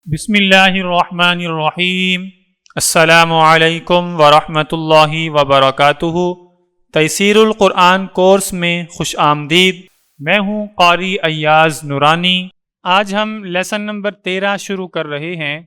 بسم اللہ الرحمن الرحیم۔ السلام علیکم ورحمۃ اللہ وبرکاتہ۔ تیسیر القرآن کورس میں خوش آمدید۔ میں ہوں قاری ایاز نورانی۔ آج ہم لیسن نمبر 13 شروع کر رہے ہیں۔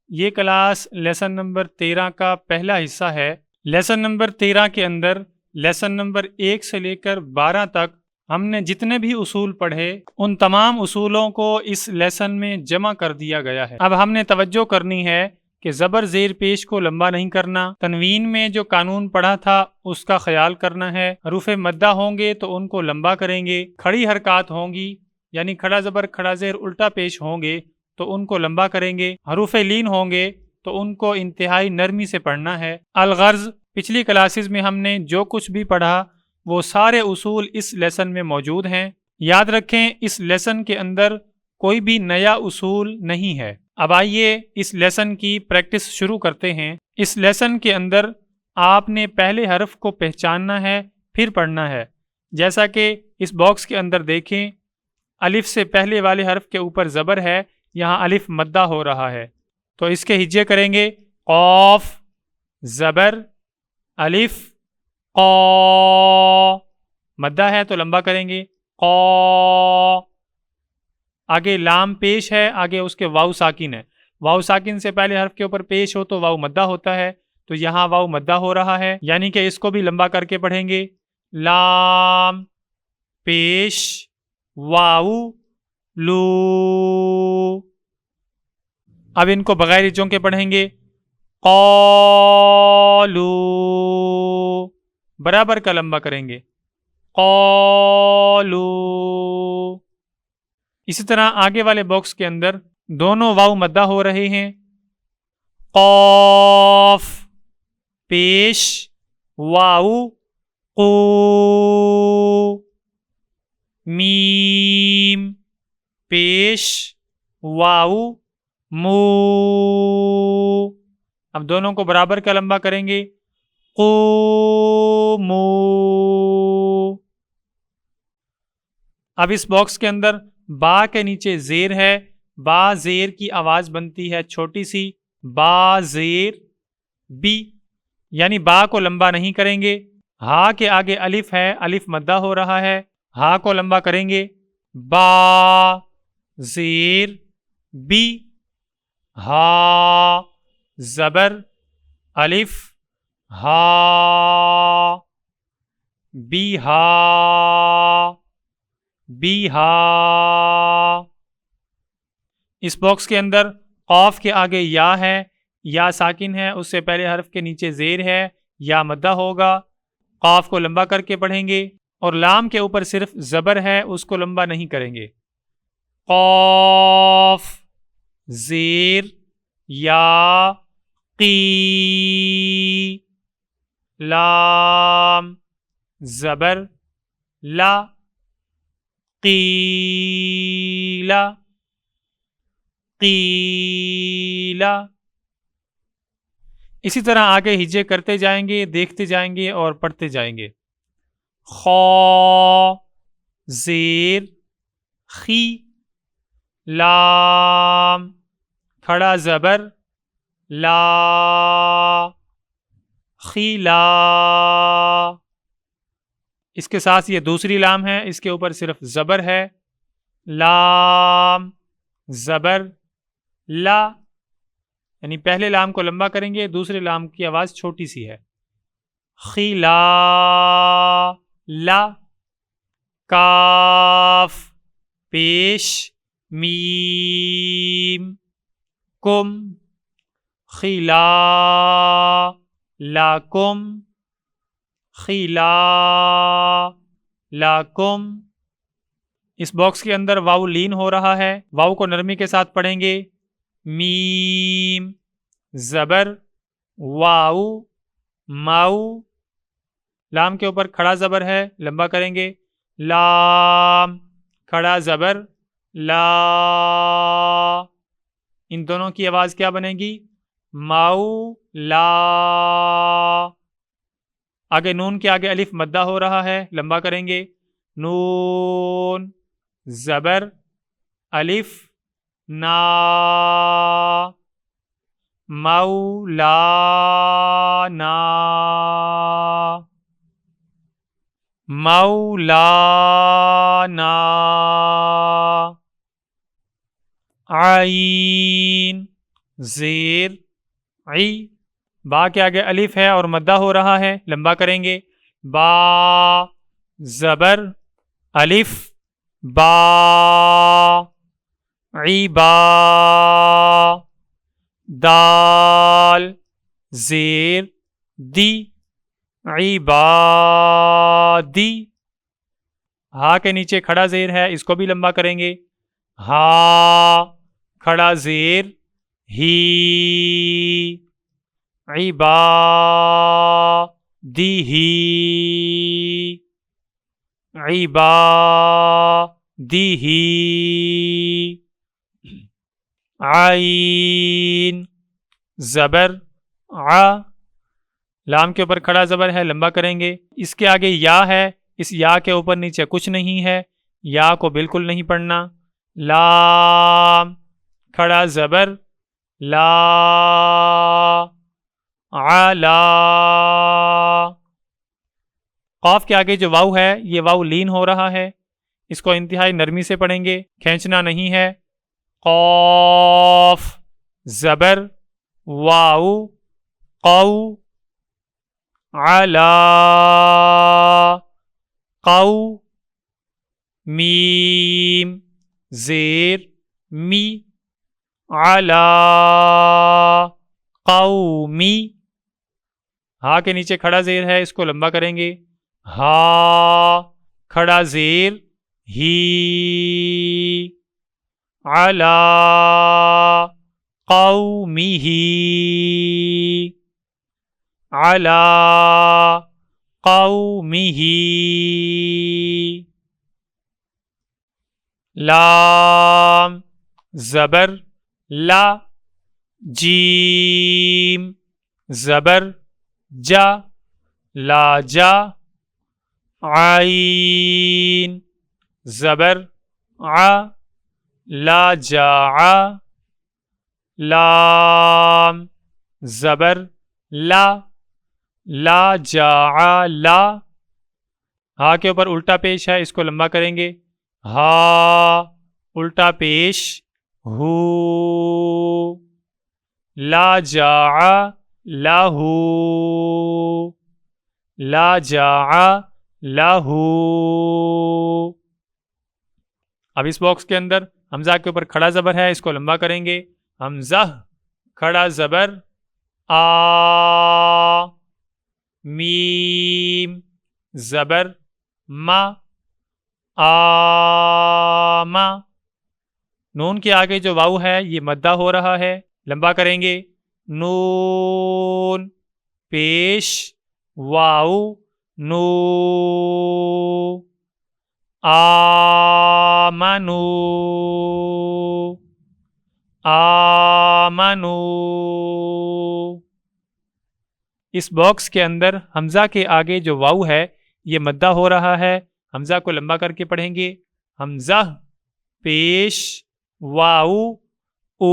یہ کلاس لیسن نمبر 13 کا پہلا حصہ ہے۔ لیسن نمبر 13 کے اندر لیسن نمبر 1 سے لے کر 12 تک ہم نے جتنے بھی اصول پڑھے ان تمام اصولوں کو اس لیسن میں جمع کر دیا گیا ہے۔ اب ہم نے توجہ کرنی ہے کہ زبر زیر پیش کو لمبا نہیں کرنا۔ تنوین میں جو قانون پڑھا تھا اس کا خیال کرنا ہے۔ حروف مدہ ہوں گے تو ان کو لمبا کریں گے۔ کھڑی حرکات ہوں گی یعنی کھڑا زبر کھڑا زیر الٹا پیش ہوں گے تو ان کو لمبا کریں گے۔ حروف لین ہوں گے تو ان کو انتہائی نرمی سے پڑھنا ہے۔ الغرض پچھلی کلاسز میں ہم نے جو کچھ بھی پڑھا وہ سارے اصول اس لیسن میں موجود ہیں۔ یاد رکھیں اس لیسن کے اندر کوئی بھی نیا اصول نہیں ہے۔ اب آئیے اس لیسن کی پریکٹس شروع کرتے ہیں۔ اس لیسن کے اندر آپ نے پہلے حرف کو پہچاننا ہے پھر پڑھنا ہے۔ جیسا کہ اس باکس کے اندر دیکھیں، الف سے پہلے والے حرف کے اوپر زبر ہے، یہاں الف مدہ ہو رہا ہے تو اس کے ہجے کریں گے قاف زبر الف قا، مدہ ہے تو لمبا کریں گے قا۔ آگے لام پیش ہے، آگے اس کے واو ساکن ہے۔ واو ساکن سے پہلے حرف کے اوپر پیش ہو تو واو مدہ ہوتا ہے، تو یہاں واو مدہ ہو رہا ہے، یعنی کہ اس کو بھی لمبا کر کے پڑھیں گے۔ لام پیش واو لو۔ اب ان کو بغیر ہجوں کے پڑھیں گے قالو، برابر کا لمبا کریں گے قالو۔ اسی طرح آگے والے باکس کے اندر دونوں واو مدہ ہو رہے ہیں۔ قاف پیش واو قو، میم پیش واو مو۔ اب دونوں کو برابر کا لمبا کریں گے قومو۔ اب اس باکس کے اندر با کے نیچے زیر ہے، با زیر کی آواز بنتی ہے چھوٹی سی، با زیر بی، یعنی با کو لمبا نہیں کریں گے۔ ہا کے آگے الف ہے، الف مدہ ہو رہا ہے، ہا کو لمبا کریں گے با زیر بی، ہا زبر الف ہا، بی ہا بی ہا۔ اس باکس کے اندر قاف کے آگے یا ہے، یا ساکن ہے، اس سے پہلے حرف کے نیچے زیر ہے، یا مدہ ہوگا، قاف کو لمبا کر کے پڑھیں گے۔ اور لام کے اوپر صرف زبر ہے، اس کو لمبا نہیں کریں گے۔ قاف زیر یا قی، لام زبر لا قیلا قیلا۔ اسی طرح آگے ہجے کرتے جائیں گے، دیکھتے جائیں گے اور پڑھتے جائیں گے۔ خا زیر خی، لام کھڑا زبر لا خیلا۔ اس کے ساتھ یہ دوسری لام ہے، اس کے اوپر صرف زبر ہے، لام زبر لا، یعنی پہلے لام کو لمبا کریں گے، دوسرے لام کی آواز چھوٹی سی ہے، خیلا لا۔ کاف پیش میم کم، خیلا لاکم خیلا لاکم۔ اس باکس کے اندر واو لین ہو رہا ہے، واو کو نرمی کے ساتھ پڑھیں گے، میم زبر واو ماؤ، لام کے اوپر کھڑا زبر ہے، لمبا کریں گے، لام کھڑا زبر لا، ان دونوں کی آواز کیا بنے گی ماؤ لا۔ آگے نون کے آگے الف مدہ ہو رہا ہے، لمبا کریں گے، نون زبر الف نا، مولانا مولانا عین زیر عی با کے آگے الف ہے اور مدہ ہو رہا ہے، لمبا کریں گے، با زبر الف با عیبا دال زیر دی عبادی، ہا کے نیچے کھڑا زیر ہے، اس کو بھی لمبا کریں گے، ہا کھڑا زیر ہی عبادی عبادی عین زبر ع لام کے اوپر کھڑا زبر ہے، لمبا کریں گے، اس کے آگے یا ہے، اس یا کے اوپر نیچے کچھ نہیں ہے، یا کو بالکل نہیں پڑھنا، لام کھڑا زبر لا علا، قاف کے آگے جو واو ہے یہ واو لین ہو رہا ہے، اس کو انتہائی نرمی سے پڑھیں گے، کھینچنا نہیں ہے، قاف زبر واو قو علا قو میم زیر می علا قومی، ہا کے نیچے کھڑا زیر ہے، اس کو لمبا کریں گے، ہا کھڑا زیر ہی علا قومہ علا قومہ، لام زبر لا جیم زبر جا لا جا عین زبر ع لا جا لام زبر لا لا جا لا، ہا کے اوپر الٹا پیش ہے، اس کو لمبا کریں گے، ہا الٹا پیش ہو لا جا لہ لا جا لہ، اب اس باکس کے اندر حمزہ کے اوپر کھڑا زبر ہے، اس کو لمبا کریں گے، حمزہ کھڑا زبر آ میم زبر ما آما، نون کے آگے جو واو ہے یہ مدہ ہو رہا ہے، لمبا کریں گے، نون پیش واو نو آمنو آمنو، اس باکس کے اندر حمزہ کے آگے جو واو ہے یہ مدہ ہو رہا ہے، حمزہ کو لمبا کر کے پڑھیں گے، حمزہ پیش واو او،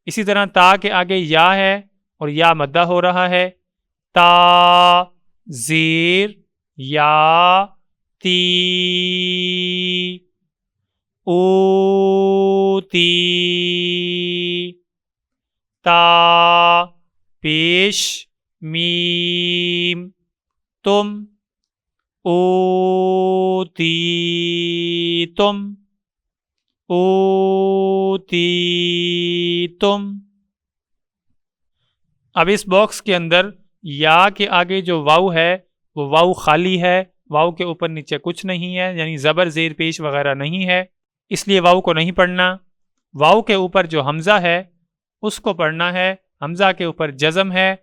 اسی طرح تا کے آگے یا ہے اور یا مدہ ہو رہا ہے، تا زیر یا تی اوتی، تا پیش میم تم اوتی تم اوتی تم، اب اس باکس کے اندر یا کے آگے جو واو ہے وہ واو خالی ہے، واو کے اوپر نیچے کچھ نہیں ہے، یعنی زبر زیر پیش وغیرہ نہیں ہے، اس لیے واو کو نہیں پڑھنا، واو کے اوپر جو حمزہ ہے اس کو پڑھنا ہے، حمزہ کے اوپر جزم ہے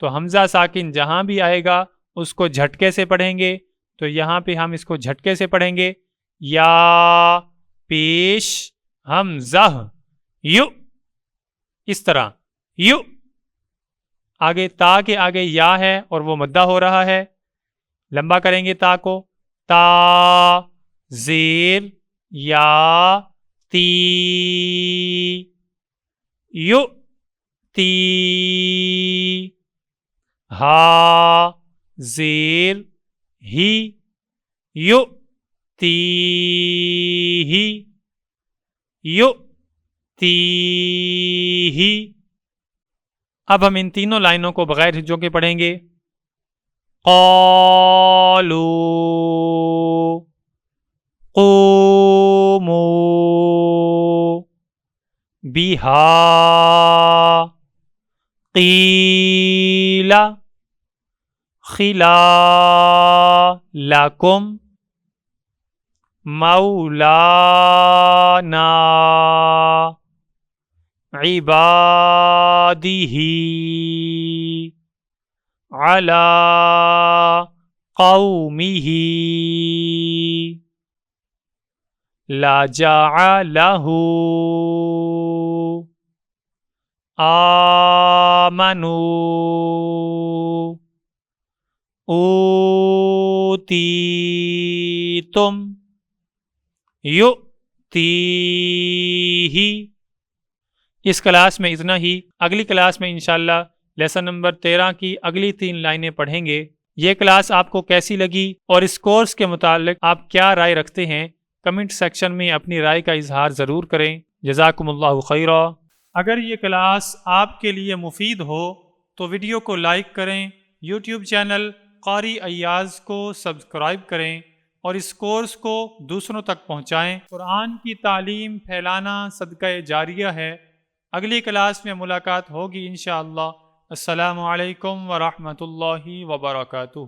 تو حمزہ ساکن جہاں بھی آئے گا اس کو جھٹکے سے پڑھیں گے، تو یہاں پہ ہم اس کو جھٹکے سے پڑھیں گے، یا پیش حمزہ یو، اس طرح یو، آگے تا کے آگے یا ہے اور وہ مدہ ہو رہا ہے، لمبا کریں گے تا کو، تا زیر یا تی یؤتی ہا زیر ہی یؤتی ہی یؤتی ہی۔ اب ہم ان تینوں لائنوں کو بغیر ہجوں کے پڑھیں گے۔ قالوا قوموا بها قیل خلالکم مولانا عباده علی قومه لجعلہ آمنوا اوتیتم یؤتیہ۔ اس کلاس میں اتنا ہی۔ اگلی کلاس میں انشاءاللہ لیسن نمبر 13 کی اگلی 3 لائنیں پڑھیں گے۔ یہ کلاس آپ کو کیسی لگی اور اس کورس کے متعلق آپ کیا رائے رکھتے ہیں، کمنٹ سیکشن میں اپنی رائے کا اظہار ضرور کریں۔ جزاکم اللہ خیرا۔ اگر یہ کلاس آپ کے لیے مفید ہو تو ویڈیو کو لائک کریں، یوٹیوب چینل قاری ایاز کو سبسکرائب کریں اور اس کورس کو دوسروں تک پہنچائیں۔ قرآن کی تعلیم پھیلانا صدقہ جاریہ ہے۔ اگلی کلاس میں ملاقات ہوگی انشاءاللہ۔ السلام علیکم ورحمۃ اللہ وبرکاتہ۔